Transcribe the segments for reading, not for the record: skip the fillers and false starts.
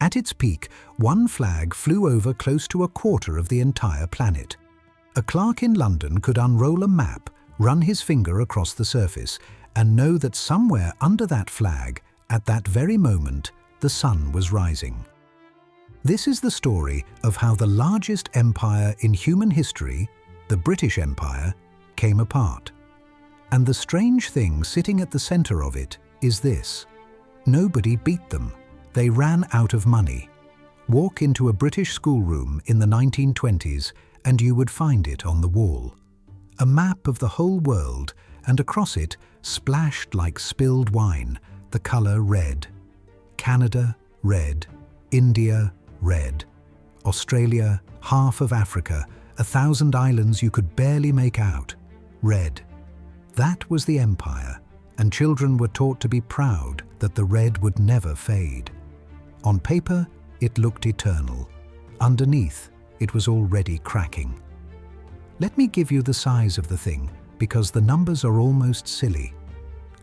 At its peak, one flag flew over close to a quarter of the entire planet. A clerk in London could unroll a map, run his finger across the surface, and know that somewhere under that flag, at that very moment, the sun was rising. This is the story of how the largest empire in human history, the British Empire, came apart. And the strange thing sitting at the center of it is this: nobody beat them. They ran out of money. Walk into a British schoolroom in the 1920s and you would find it on the wall. A map of the whole world, and across it, splashed like spilled wine, the color red. Canada, red. India, red. Australia, half of Africa, 1,000 islands you could barely make out, red. That was the empire, and children were taught to be proud that the red would never fade. On paper, it looked eternal. Underneath, it was already cracking. Let me give you the size of the thing, because the numbers are almost silly.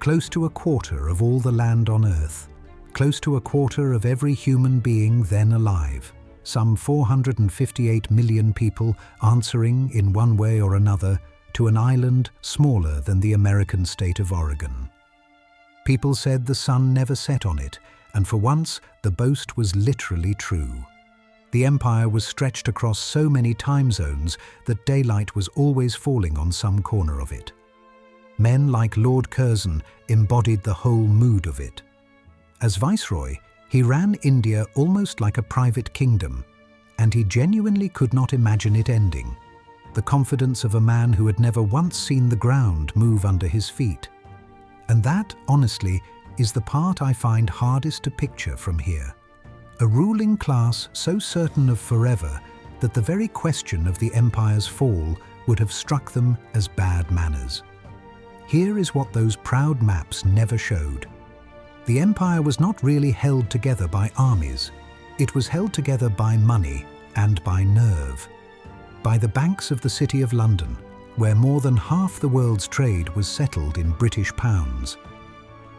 Close to a quarter of all the land on Earth, close to a quarter of every human being then alive, some 458 million people answering in one way or another to an island smaller than the American state of Oregon. People said the sun never set on it, and for once the boast was literally true. The empire was stretched across so many time zones that daylight was always falling on some corner of it. Men like Lord Curzon embodied the whole mood of it. As viceroy, he ran India almost like a private kingdom, and he genuinely could not imagine it ending. The confidence of a man who had never once seen the ground move under his feet. And that, honestly, is the part I find hardest to picture from here. A ruling class so certain of forever that the very question of the empire's fall would have struck them as bad manners. Here is what those proud maps never showed. The empire was not really held together by armies. It was held together by money and by nerve. By the banks of the City of London, where more than half the world's trade was settled in British pounds.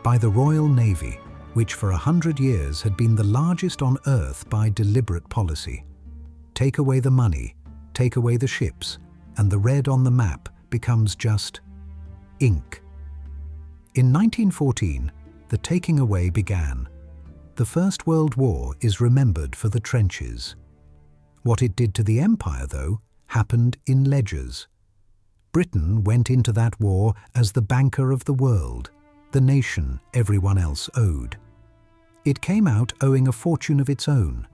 By the Royal Navy, which for 100 years had been the largest on Earth by deliberate policy. Take away the money, take away the ships, and the red on the map becomes just ink. In 1914, the taking away began. The First World War is remembered for the trenches. What it did to the empire, though, happened in ledgers. Britain went into that war as the banker of the world, the nation everyone else owed. It came out owing a fortune of its own,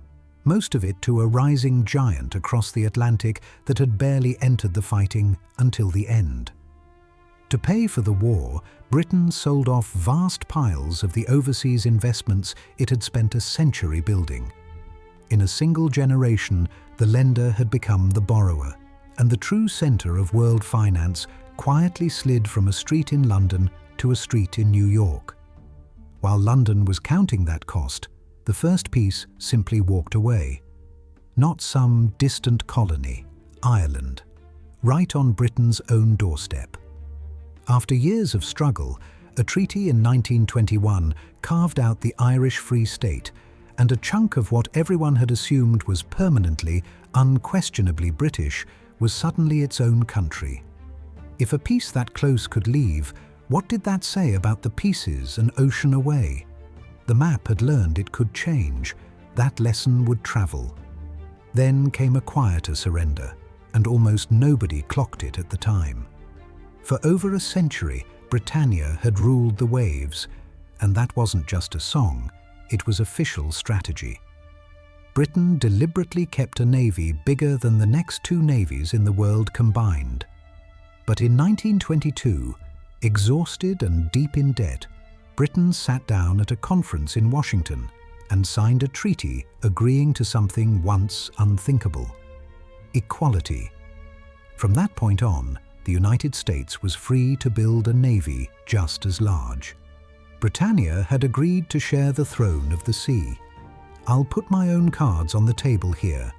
most of it to a rising giant across the Atlantic that had barely entered the fighting until the end. To pay for the war, Britain sold off vast piles of the overseas investments it had spent a century building. In a single generation, the lender had become the borrower, and the true centre of world finance quietly slid from a street in London to a street in New York. While London was counting that cost, the first piece simply walked away. Not some distant colony, Ireland, right on Britain's own doorstep. After years of struggle, a treaty in 1921 carved out the Irish Free State, and a chunk of what everyone had assumed was permanently, unquestionably British was suddenly its own country. If a piece that close could leave, what did that say about the pieces an ocean away? The map had learned it could change. That lesson would travel. Then came a quieter surrender, and almost nobody clocked it at the time. For over a century, Britannia had ruled the waves, and that wasn't just a song, it was official strategy. Britain deliberately kept a navy bigger than the next two navies in the world combined. But in 1922, exhausted and deep in debt, Britain sat down at a conference in Washington and signed a treaty agreeing to something once unthinkable: equality. From that point on, the United States was free to build a navy just as large. Britannia had agreed to share the throne of the sea. I'll put my own cards on the table here.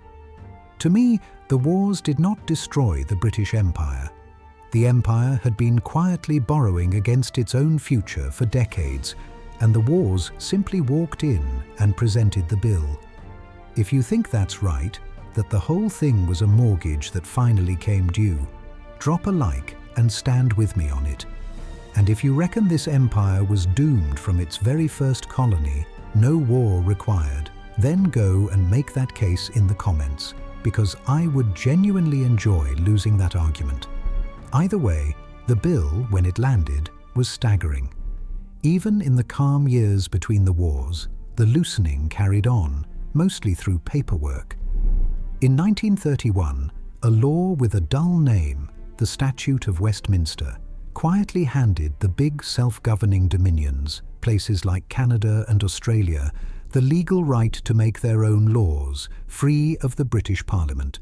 To me, the wars did not destroy the British Empire. The empire had been quietly borrowing against its own future for decades, and the wars simply walked in and presented the bill. If you think that's right, that the whole thing was a mortgage that finally came due, drop a like and stand with me on it. And if you reckon this empire was doomed from its very first colony, no war required, then go and make that case in the comments, because I would genuinely enjoy losing that argument. Either way, the bill, when it landed, was staggering. Even in the calm years between the wars, the loosening carried on, mostly through paperwork. In 1931, a law with a dull name, the Statute of Westminster, quietly handed the big self-governing dominions, places like Canada and Australia, the legal right to make their own laws, free of the British Parliament.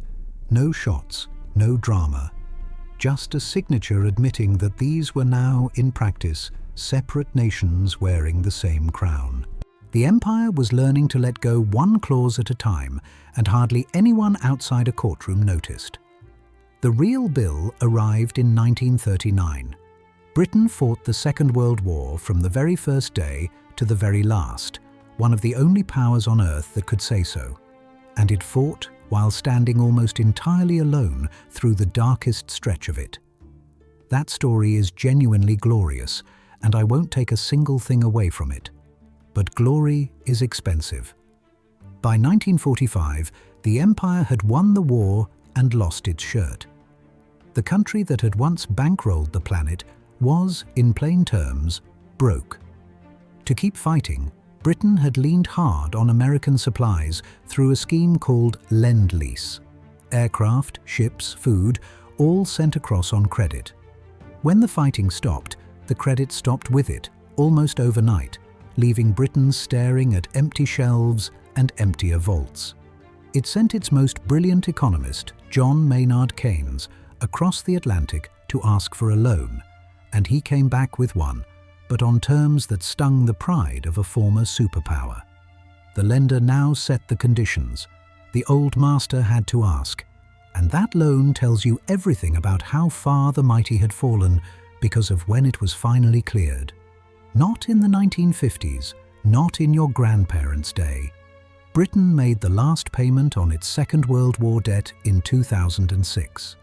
No shots, no drama. Just a signature admitting that these were now, in practice, separate nations wearing the same crown. The empire was learning to let go one clause at a time, and hardly anyone outside a courtroom noticed. The real bill arrived in 1939. Britain fought the Second World War from the very first day to the very last, one of the only powers on earth that could say so. And it fought while standing almost entirely alone through the darkest stretch of it. That story is genuinely glorious, and I won't take a single thing away from it. But glory is expensive. By 1945, the empire had won the war and lost its shirt. The country that had once bankrolled the planet was, in plain terms, broke. To keep fighting, Britain had leaned hard on American supplies through a scheme called Lend-Lease. Aircraft, ships, food, all sent across on credit. When the fighting stopped, the credit stopped with it, almost overnight, leaving Britain staring at empty shelves and emptier vaults. It sent its most brilliant economist, John Maynard Keynes, across the Atlantic to ask for a loan, and he came back with one, but on terms that stung the pride of a former superpower. The lender now set the conditions. The old master had to ask, and that loan tells you everything about how far the mighty had fallen because of when it was finally cleared. Not in the 1950s, not in your grandparents' day. Britain made the last payment on its Second World War debt in 2006.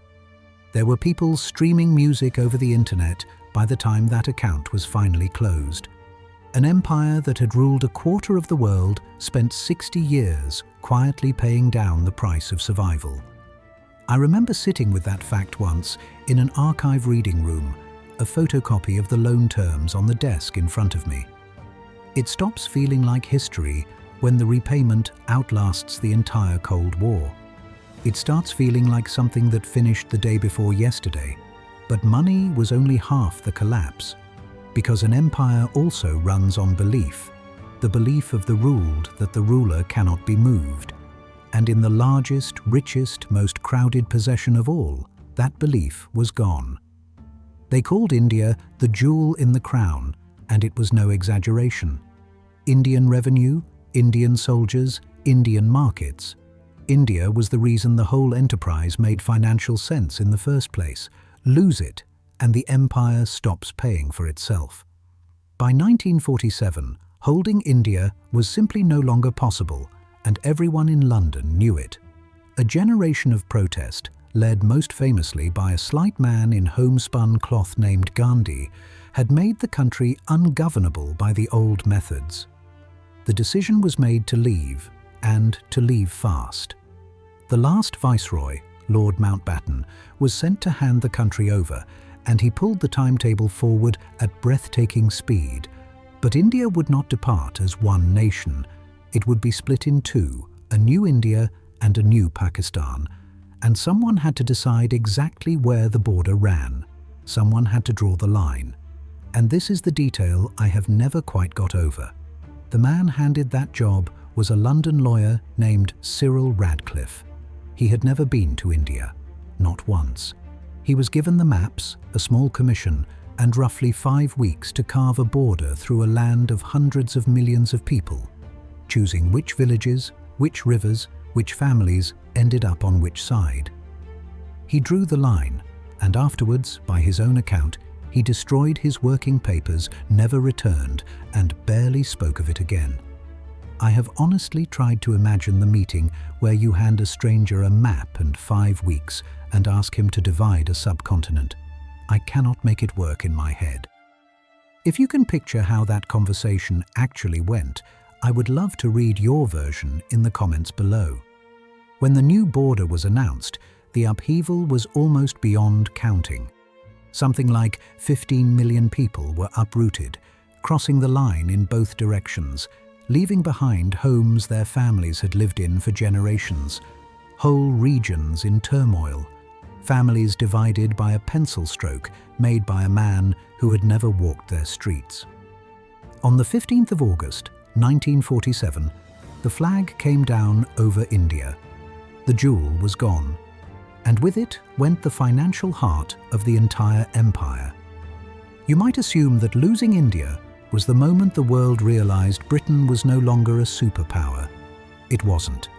There were people streaming music over the internet by the time that account was finally closed. An empire that had ruled a quarter of the world spent 60 years quietly paying down the price of survival. I remember sitting with that fact once in an archive reading room, a photocopy of the loan terms on the desk in front of me. It stops feeling like history when the repayment outlasts the entire Cold War. It starts feeling like something that finished the day before yesterday. But money was only half the collapse, because an empire also runs on belief, the belief of the ruled that the ruler cannot be moved. And in the largest, richest, most crowded possession of all, that belief was gone. They called India the jewel in the crown, and it was no exaggeration. Indian revenue, Indian soldiers, Indian markets. India was the reason the whole enterprise made financial sense in the first place. Lose it, and the empire stops paying for itself. By 1947, holding India was simply no longer possible, and everyone in London knew it. A generation of protest, led most famously by a slight man in homespun cloth named Gandhi, had made the country ungovernable by the old methods. The decision was made to leave, and to leave fast. The last viceroy, Lord Mountbatten, was sent to hand the country over, and he pulled the timetable forward at breathtaking speed. But India would not depart as one nation. It would be split in two, a new India and a new Pakistan. And someone had to decide exactly where the border ran. Someone had to draw the line. And this is the detail I have never quite got over. The man handed that job was a London lawyer named Cyril Radcliffe. He had never been to India, not once. He was given the maps, a small commission, and roughly 5 weeks to carve a border through a land of hundreds of millions of people, choosing which villages, which rivers, which families ended up on which side. He drew the line, and afterwards, by his own account, he destroyed his working papers, never returned, and barely spoke of it again. I have honestly tried to imagine the meeting where you hand a stranger a map and 5 weeks and ask him to divide a subcontinent. I cannot make it work in my head. If you can picture how that conversation actually went, I would love to read your version in the comments below. When the new border was announced, the upheaval was almost beyond counting. Something like 15 million people were uprooted, crossing the line in both directions, leaving behind homes their families had lived in for generations, whole regions in turmoil, families divided by a pencil stroke made by a man who had never walked their streets. On the 15th of August, 1947, the flag came down over India. The jewel was gone, and with it went the financial heart of the entire empire. You might assume that losing India was the moment the world realized Britain was no longer a superpower. It wasn't.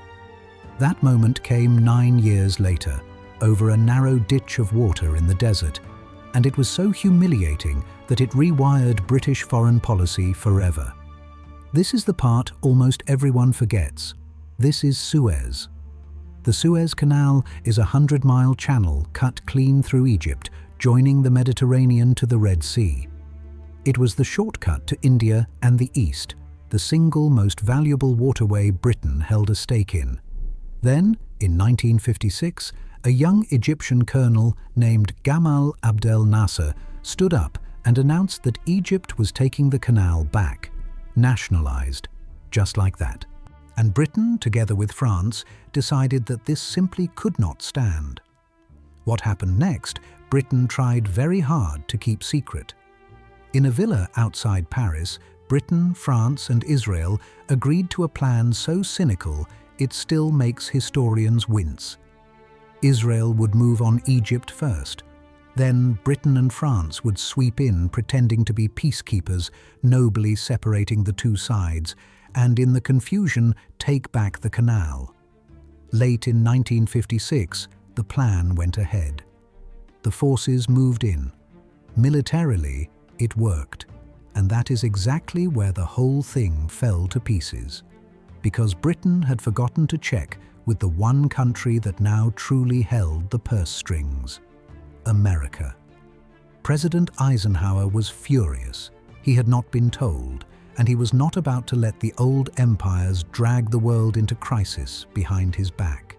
That moment came 9 years later, over a narrow ditch of water in the desert, and it was so humiliating that it rewired British foreign policy forever. This is the part almost everyone forgets. This is Suez. The Suez Canal is a 100-mile channel cut clean through Egypt, joining the Mediterranean to the Red Sea. It was the shortcut to India and the East, the single most valuable waterway Britain held a stake in. Then, in 1956, a young Egyptian colonel named Gamal Abdel Nasser stood up and announced that Egypt was taking the canal back, nationalized, just like that. And Britain, together with France, decided that this simply could not stand. What happened next, Britain tried very hard to keep secret. In a villa outside Paris, Britain, France, and Israel agreed to a plan so cynical it still makes historians wince. Israel would move on Egypt first. Then Britain and France would sweep in pretending to be peacekeepers, nobly separating the two sides, and in the confusion take back the canal. Late in 1956, the plan went ahead. The forces moved in. Militarily, it worked, and that is exactly where the whole thing fell to pieces. Because Britain had forgotten to check with the one country that now truly held the purse strings: America. President Eisenhower was furious. He had not been told, and he was not about to let the old empires drag the world into crisis behind his back.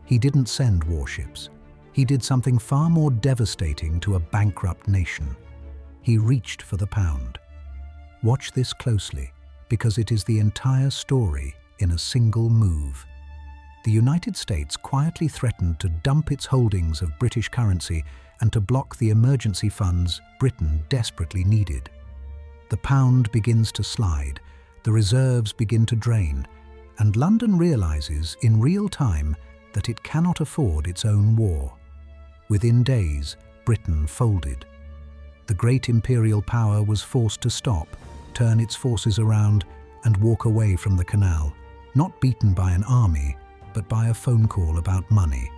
He didn't send warships. He did something far more devastating to a bankrupt nation. He reached for the pound. Watch this closely, because it is the entire story in a single move. The United States quietly threatened to dump its holdings of British currency and to block the emergency funds Britain desperately needed. The pound begins to slide, the reserves begin to drain, and London realizes in real time that it cannot afford its own war. Within days, Britain folded. The great imperial power was forced to stop, turn its forces around, and walk away from the canal, not beaten by an army, but by a phone call about money.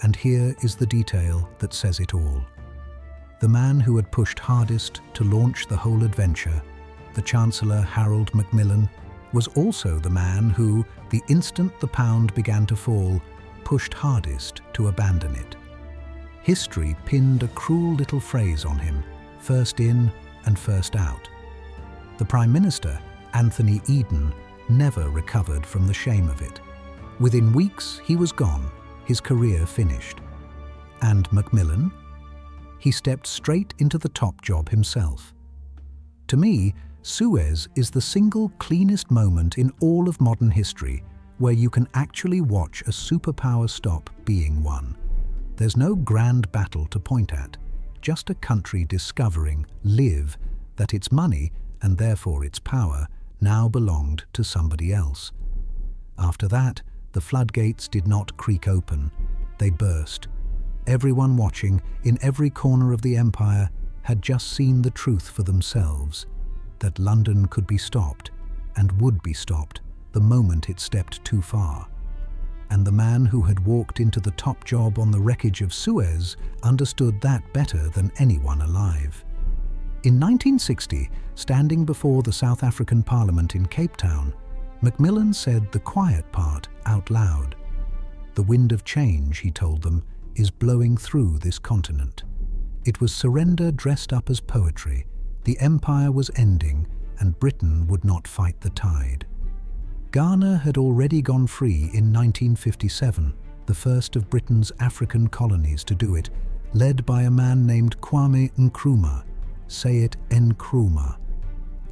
And here is the detail that says it all. The man who had pushed hardest to launch the whole adventure, the Chancellor Harold Macmillan, was also the man who, the instant the pound began to fall, pushed hardest to abandon it. History pinned a cruel little phrase on him: first in and first out. The Prime Minister, Anthony Eden, never recovered from the shame of it. Within weeks, he was gone, his career finished. And Macmillan? He stepped straight into the top job himself. To me, Suez is the single cleanest moment in all of modern history where you can actually watch a superpower stop being won. There's no grand battle to point at, just a country discovering, that its money, and therefore its power, now belonged to somebody else. After that, the floodgates did not creak open, they burst. Everyone watching, in every corner of the empire, had just seen the truth for themselves, that London could be stopped, and would be stopped, the moment it stepped too far. And the man who had walked into the top job on the wreckage of Suez understood that better than anyone alive. In 1960, standing before the South African Parliament in Cape Town, Macmillan said the quiet part out loud. The wind of change, he told them, is blowing through this continent. It was surrender dressed up as poetry. The empire was ending, and Britain would not fight the tide. Ghana had already gone free in 1957, the first of Britain's African colonies to do it, led by a man named Kwame Nkrumah. Say it, Nkrumah.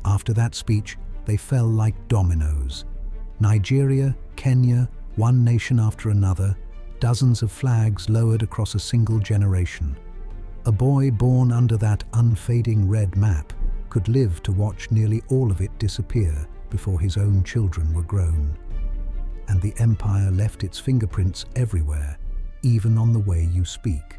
After that speech, they fell like dominoes. Nigeria, Kenya, one nation after another, dozens of flags lowered across a single generation. A boy born under that unfading red map could live to watch nearly all of it disappear before his own children were grown. And the empire left its fingerprints everywhere, even on the way you speak.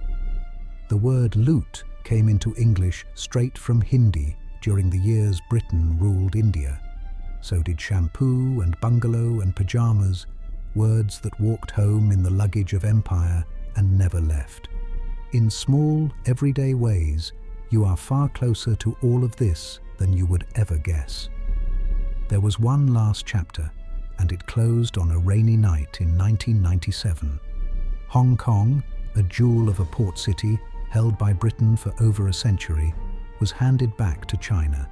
The word loot came into English straight from Hindi during the years Britain ruled India. So did shampoo and bungalow and pajamas, words that walked home in the luggage of empire and never left. In small, everyday ways, you are far closer to all of this than you would ever guess. There was one last chapter, and it closed on a rainy night in 1997. Hong Kong, a jewel of a port city held by Britain for over a century, was handed back to China.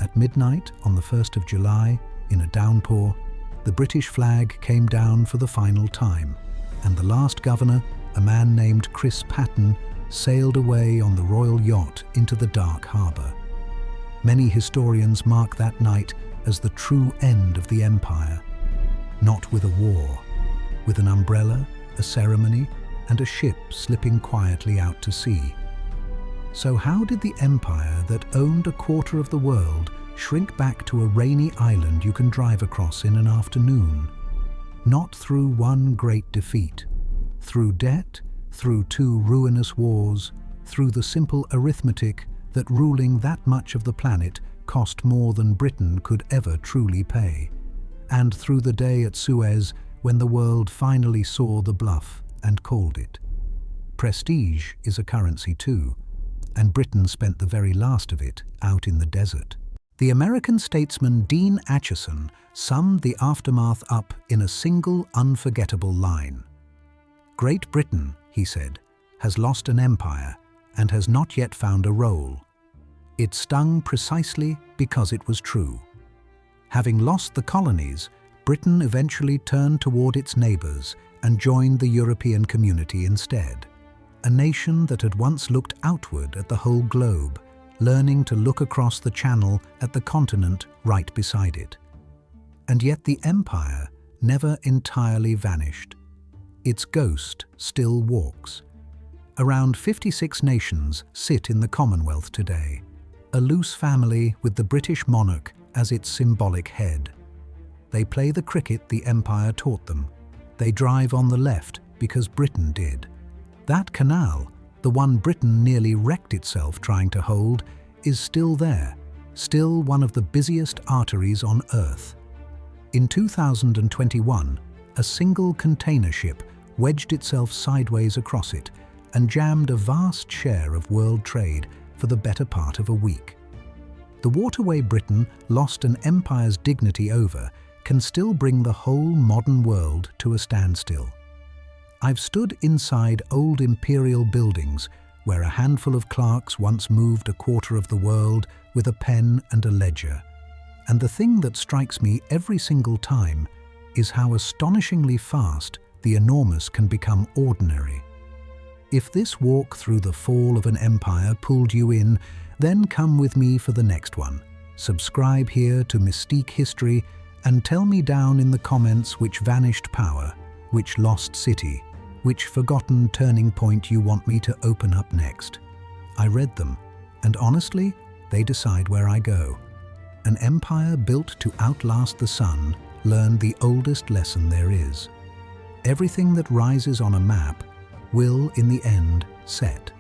At midnight on the 1st of July, in a downpour, the British flag came down for the final time, and the last governor, a man named Chris Patten, sailed away on the royal yacht into the dark harbour. Many historians mark that night as the true end of the empire, not with a war, with an umbrella, a ceremony, and a ship slipping quietly out to sea. So how did the empire that owned a quarter of the world shrink back to a rainy island you can drive across in an afternoon? Not through one great defeat. Through debt, through 2 ruinous wars, through the simple arithmetic that ruling that much of the planet cost more than Britain could ever truly pay, and through the day at Suez when the world finally saw the bluff and called it. Prestige is a currency too, and Britain spent the very last of it out in the desert. The American statesman Dean Acheson summed the aftermath up in a single unforgettable line. "Great Britain," he said, "has lost an empire and has not yet found a role. It stung precisely because it was true. Having lost the colonies, Britain eventually turned toward its neighbours and joined the European community instead. A nation that had once looked outward at the whole globe, learning to look across the channel at the continent right beside it. And yet the empire never entirely vanished. Its ghost still walks. Around 56 nations sit in the Commonwealth today, a loose family with the British monarch as its symbolic head. They play the cricket the empire taught them. They drive on the left because Britain did. That canal, the one Britain nearly wrecked itself trying to hold, is still there, still one of the busiest arteries on Earth. In 2021, a single container ship wedged itself sideways across it and jammed a vast share of world trade for the better part of a week. The waterway Britain lost an empire's dignity over can still bring the whole modern world to a standstill. I've stood inside old imperial buildings where a handful of clerks once moved a quarter of the world with a pen and a ledger. And the thing that strikes me every single time is how astonishingly fast the enormous can become ordinary. If this walk through the fall of an empire pulled you in, then come with me for the next one. Subscribe here to Mystique History and tell me down in the comments which vanished power, which lost city, which forgotten turning point you want me to open up next. I read them, and honestly, they decide where I go. An empire built to outlast the sun learned the oldest lesson there is. Everything that rises on a map will, in the end, set.